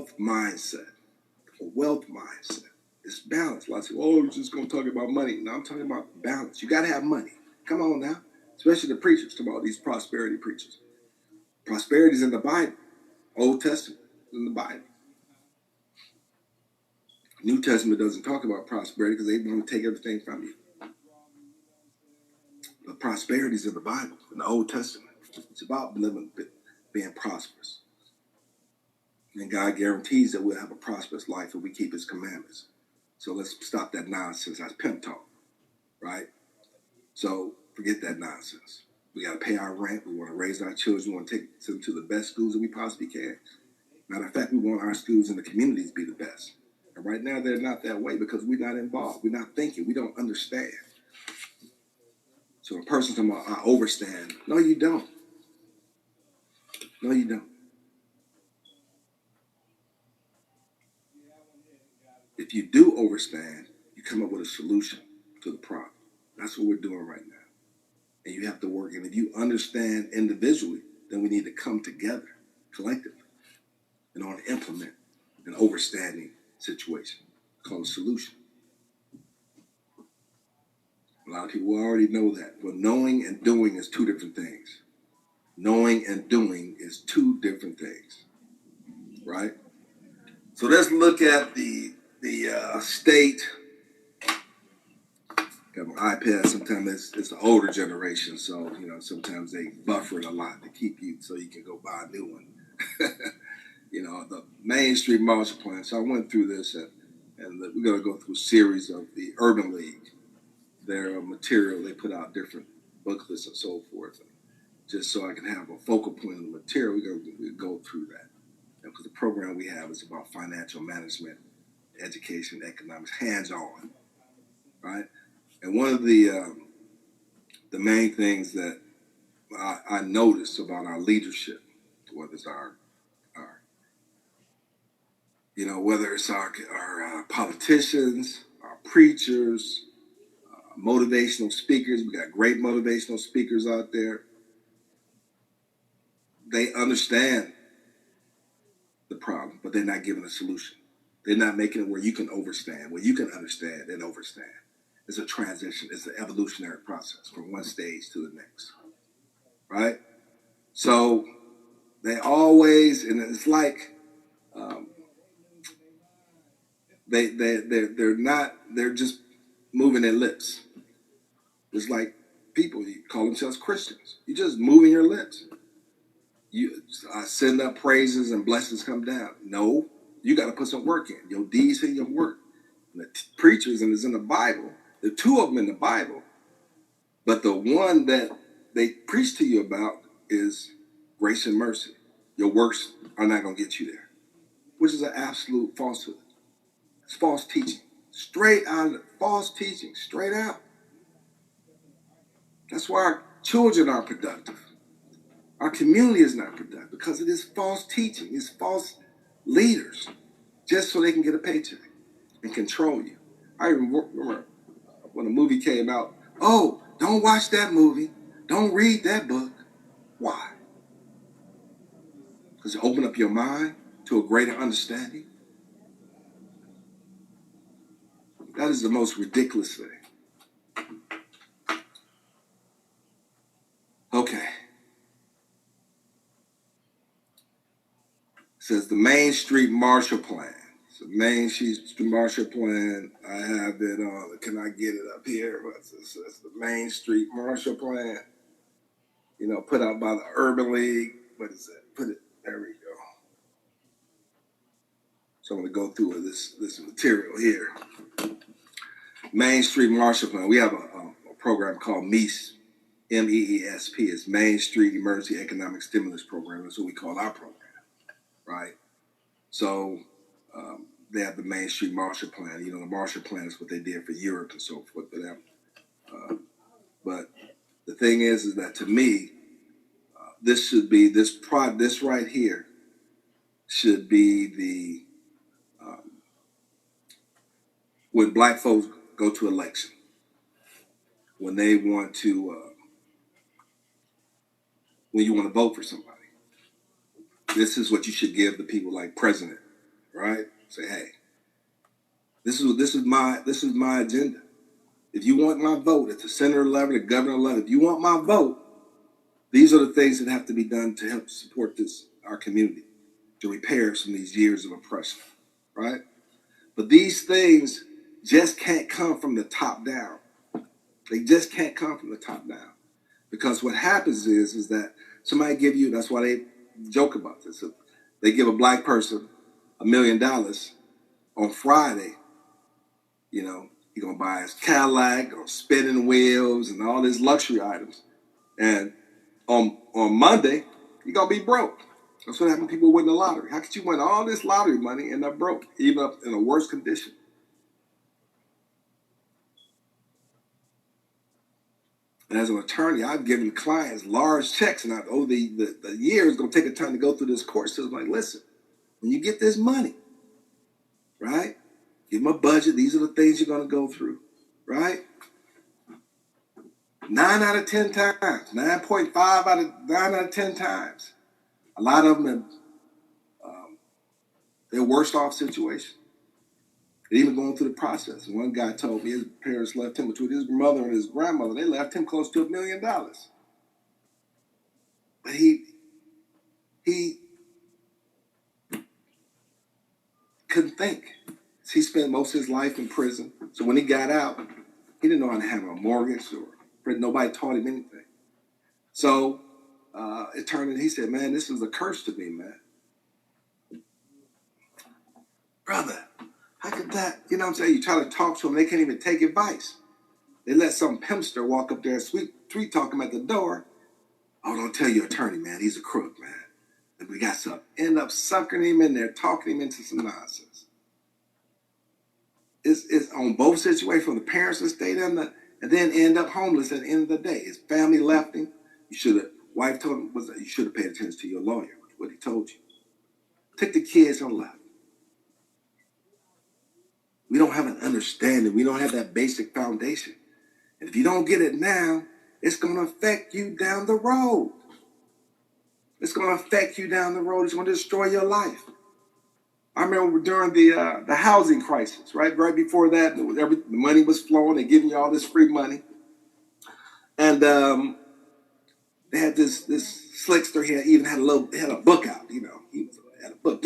wealth mindset. A wealth mindset. It's balance. Lots of, oh, you're just going to talk about money. No, I'm talking about balance. You got to have money. Come on now. Especially the preachers, talk about these prosperity preachers. Prosperity is in the Bible. Old Testament is in the Bible. New Testament doesn't talk about prosperity because they want to take everything from you. But prosperity is in the Bible, in the Old Testament. It's about being prosperous. And God guarantees that we'll have a prosperous life if we keep his commandments. So let's stop that nonsense. That's pimp talk, right? So forget that nonsense. We got to pay our rent. We want to raise our children. We want to take them to the best schools that we possibly can. Matter of fact, we want our schools in the communities to be the best. And right now, they're not that way because we're not involved. We're not thinking. We don't understand. So a person talking about, I overstand. No, you don't. No, you don't. If you do overstand, you come up with a solution to the problem. That's what we're doing right now. And you have to work. And if you understand individually, then we need to come together collectively in order to implement an overstanding situation called a solution. A lot of people already know that. But knowing and doing is two different things. Knowing and doing is two different things, right? So let's look at the state. Got my iPad. Sometimes it's the older generation, so sometimes they buffer it a lot to keep you so you can go buy a new one. The Main Street Marshall Plan. So I went through this, and we're going to go through a series of the Urban League. Their material, they put out different booklets and so forth. And just so I can have a focal point of the material, we go through that. Because the program we have is about financial management, education, economics, hands-on, right? And one of the main things that I noticed about our leadership, whether it's whether it's our politicians, our preachers, motivational speakers, we got great motivational speakers out there. They understand the problem, but they're not giving a solution. They're not making it where you can understand and overstand. It's a transition. It's an evolutionary process from one stage to the next, right? So they always, and it's like they're just moving their lips. It's like people, you call themselves Christians. You're just moving your lips. You send up praises and blessings come down. No, you got to put some work in. Your deeds and your work. And the preachers, and it's in the Bible. There are two of them in the Bible. But the one that they preach to you about is grace and mercy. Your works are not going to get you there, which is an absolute falsehood. It's false teaching. Straight out, false teaching, straight out. That's why our children aren't productive. Our community is not productive because it is false teaching. It's false leaders just so they can get a paycheck and control you. I remember when a movie came out, oh, don't watch that movie. Don't read that book. Why? Because it opened up your mind to a greater understanding. That is the most ridiculous thing. Okay. It says the Main Street Marshall Plan. So Main Street Marshall Plan. I have it on. Can I get it up here? It says the Main Street Marshall Plan. Put out by the Urban League. What is it? There we go. So I'm going to go through this material here. Main Street Marshall Plan. We have a program called MEESP, MEESP. It's Main Street Emergency Economic Stimulus Program. That's what we call our program, right? So they have the Main Street Marshall Plan. The Marshall Plan is what they did for Europe and so forth for them. But the thing is that to me, this should be this right here should be the when black folks go to election, when they want to, when you want to vote for somebody, this is what you should give the people like President right? Say, hey, this is my agenda. If you want my vote at the senator level, the governor level, if you want my vote, these are the things that have to be done to help support our community, to repair us from these years of oppression, right? But these things just can't come from the top down. They just can't come from the top down. Because what happens is that somebody give you, that's why they joke about this. If they give a black person $1 million on Friday, you know, you're going to buy his Cadillac or spinning wheels and all these luxury items. And on Monday, you're going to be broke. That's what happened to people winning the lottery. How could you win all this lottery money and end up broke, even up in a worse condition? And as an attorney, I've given clients large checks, and the year is going to take a time to go through this court system. Like, listen, when you get this money, right, give them a budget. These are the things you're going to go through, right? 9 out of 10 times, 9.5 out of 9 out of 10 times, a lot of them have their worst off situation. And even going through the process. One guy told me his parents left him, between his mother and his grandmother, they left him close to $1 million. But he couldn't think. He spent most of his life in prison. So when he got out, he didn't know how to have a mortgage, or nobody taught him anything. So it turned into, he said, man, this is a curse to me, man. Brother, how could that, you know what I'm saying? You try to talk to them, they can't even take advice. They let some pimpster walk up there and sweet talk him at the door. Oh, don't tell your attorney, man, he's a crook, man. And we got some, end up sucking him in there, talking him into some nonsense. It's on both situations, from the parents that stayed in and then end up homeless at the end of the day. His family left him. Wife told him, you should have paid attention to your lawyer, what he told you. Took the kids and left. We don't have an understanding. We don't have that basic foundation. And if you don't get it now, it's going to affect you down the road. It's going to affect you down the road. It's going to destroy your life. I remember during the housing crisis, right? Right before that, the money was flowing. They're giving you all this free money. And they had this slickster. He had a book out, you know. He had a book,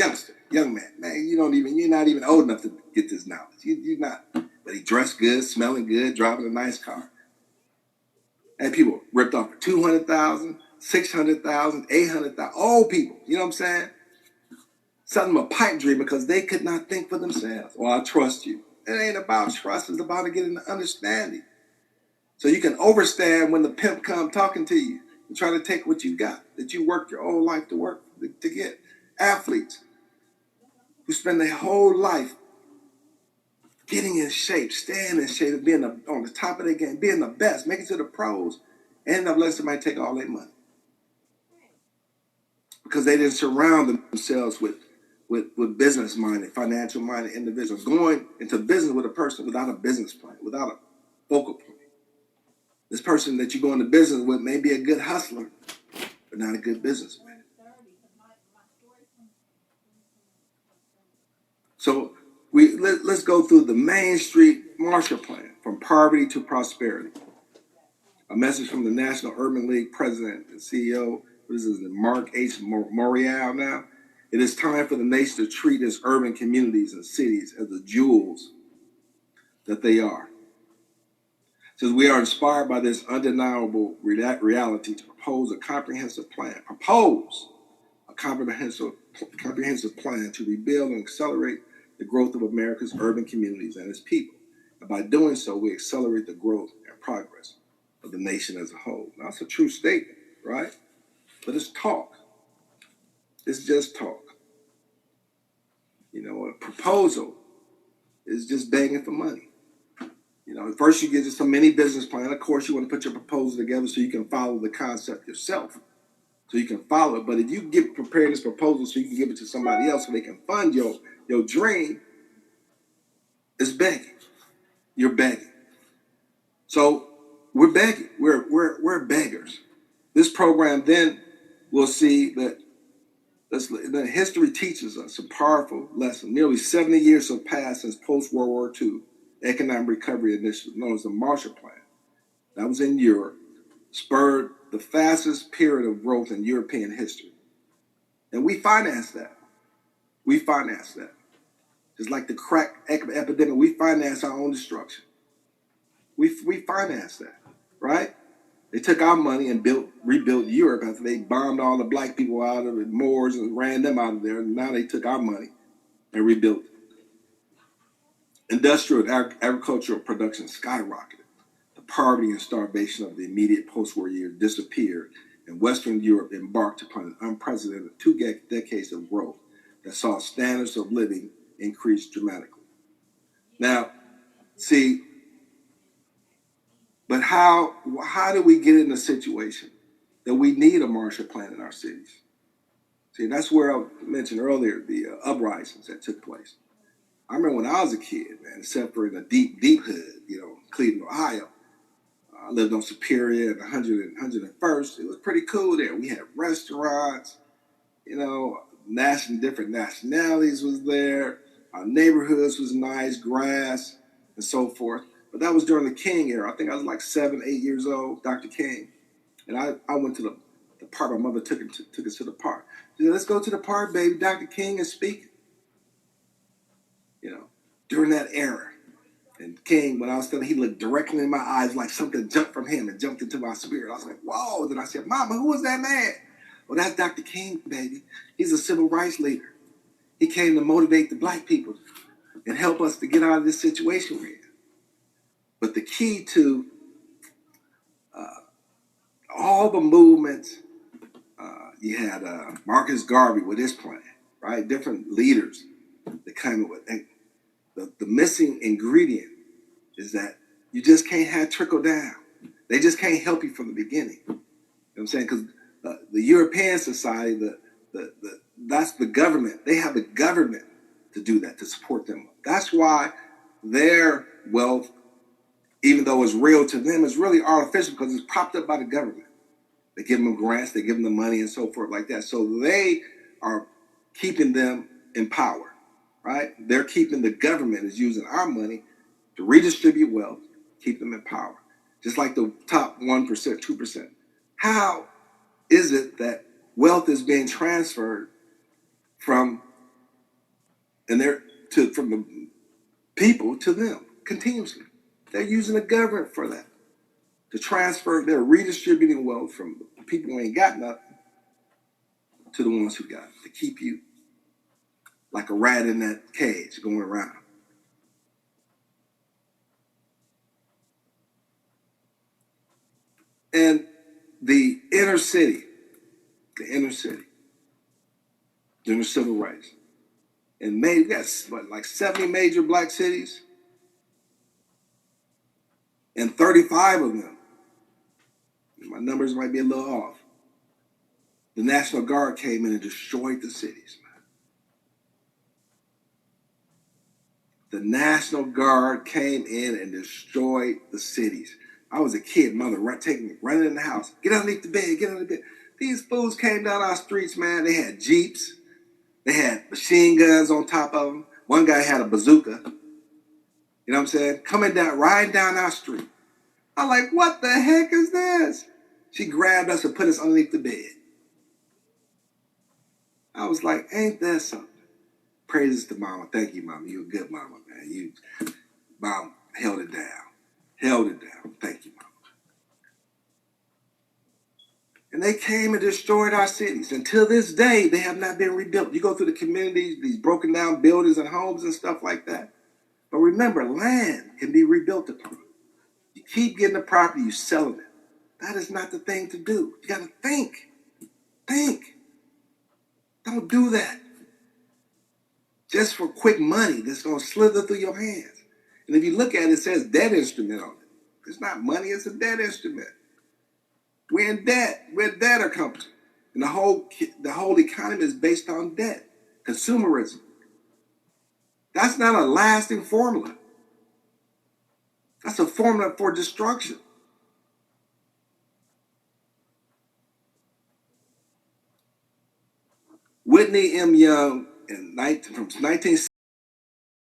young man. Man, you're not even old enough to get this knowledge. You're not. But he dressed good, smelling good, driving a nice car. And people ripped off for $200,000, $600,000, $800,000. Old people, you know what I'm saying? Selling them a pipe dream because they could not think for themselves. Well, I trust you. It ain't about trust. It's about getting the understanding. So you can overstand when the pimp come talking to you and try to take what you got, that you worked your whole life to get. Athletes who spend their whole life getting in shape, staying in shape, and being on the top of their game, being the best, making it to the pros, end up letting somebody take all their money. Because they didn't surround themselves with business-minded, financial-minded individuals, going into business with a person without a business plan, without a focal point. This person that you go into business with may be a good hustler, but not a good businessman. So let's go through the Main Street Marshall Plan, from poverty to prosperity. A message from the National Urban League president and CEO, this is Mark H. Morial now. It is time for the nation to treat its urban communities and cities as the jewels that they are. Says we are inspired by this undeniable reality to propose a comprehensive plan. Propose a comprehensive plan to rebuild and accelerate the growth of America's urban communities and its people. And by doing so, we accelerate the growth and progress of the nation as a whole. Now, that's a true statement, right? But it's talk. It's just talk. You know, a proposal is just begging for money. You know, first you get just a mini business plan. Of course, you want to put your proposal together so you can follow the concept yourself. So you can follow it. But if you prepare this proposal so you can give it to somebody else so they can fund your dream, it's begging. You're begging. So we're begging. We're beggars. This program then will see that The history teaches us a powerful lesson. Nearly 70 years have passed since post-World War II economic recovery initiative known as the Marshall Plan. That was in Europe, spurred the fastest period of growth in European history. And we financed that. We financed that. Just like the crack epidemic, we financed our own destruction. We financed that, right? They took our money and rebuilt Europe after they bombed all the black people out of the Moors and ran them out of there. And now they took our money and rebuilt it. Industrial and agricultural production skyrocketed. The poverty and starvation of the immediate post-war years disappeared, and Western Europe embarked upon an unprecedented 2 decades of growth that saw standards of living increase dramatically. Now, see, but how do we get in a situation that we need a Marshall Plan in our cities? See, that's where I mentioned earlier the uprisings that took place. I remember when I was a kid, man, except for in a deep, deep hood, Cleveland, Ohio. I lived on Superior and 101st. It was pretty cool there. We had restaurants, different nationalities was there. Our neighborhoods was nice, grass and so forth. But that was during the King era. I think I was like 7, 8 years old, Dr. King. And I went to the park. My mother took us to the park. She said, let's go to the park, baby. Dr. King is speaking. During that era. And King, when I was telling, he looked directly in my eyes like something jumped from him and jumped into my spirit. I was like, whoa. Then I said, Mama, who was that man? Well, that's Dr. King, baby. He's a civil rights leader. He came to motivate the black people and help us to get out of this situation we're in. But the key to all the movements, you had Marcus Garvey with his plan, right? Different leaders that came up with. The missing ingredient is that you just can't have trickle down. They just can't help you from the beginning. You know what I'm saying? Because the European society, that's the government. They have the government to do that, to support them. That's why their wealth, even though it's real to them, is really artificial because it's propped up by the government. They give them grants, they give them the money and so forth like that. So they are keeping them in power. Right? They're keeping the government is using our money to redistribute wealth, keep them in power. Just like the top 1%, 2%. How is it that wealth is being transferred from the people to them continuously? They're using the government for that. To transfer, they're redistributing wealth from the people who ain't got nothing to the ones who got it, to keep you like a rat in that cage going around. And the inner city, during the civil rights, and we got like 70 major black cities, and 35 of them, my numbers might be a little off, the National Guard came in and destroyed the cities. The National Guard came in and destroyed the cities. I was a kid, mother taking me, running in the house. Get underneath the bed, get underneath the bed. These fools came down our streets, man. They had Jeeps. They had machine guns on top of them. One guy had a bazooka. You know what I'm saying? Riding down our street. I'm like, what the heck is this? She grabbed us and put us underneath the bed. I was like, ain't that something? Praises to Mama. Thank you, Mama. You're a good mama, man. Mom held it down. Thank you, Mama. And they came and destroyed our cities. Until this day, they have not been rebuilt. You go through the communities, these broken down buildings and homes and stuff like that. But remember, land can be rebuilt upon. You keep getting the property, you selling it. That is not the thing to do. You got to think. Think. Don't do that. Just for quick money that's going to slither through your hands. And if you look at it, it says debt instrument on it. It's not money, it's a debt instrument. We're in debt. We're a debtor company. And the whole economy is based on debt. Consumerism. That's not a lasting formula. That's a formula for destruction. Whitney M. Young from 19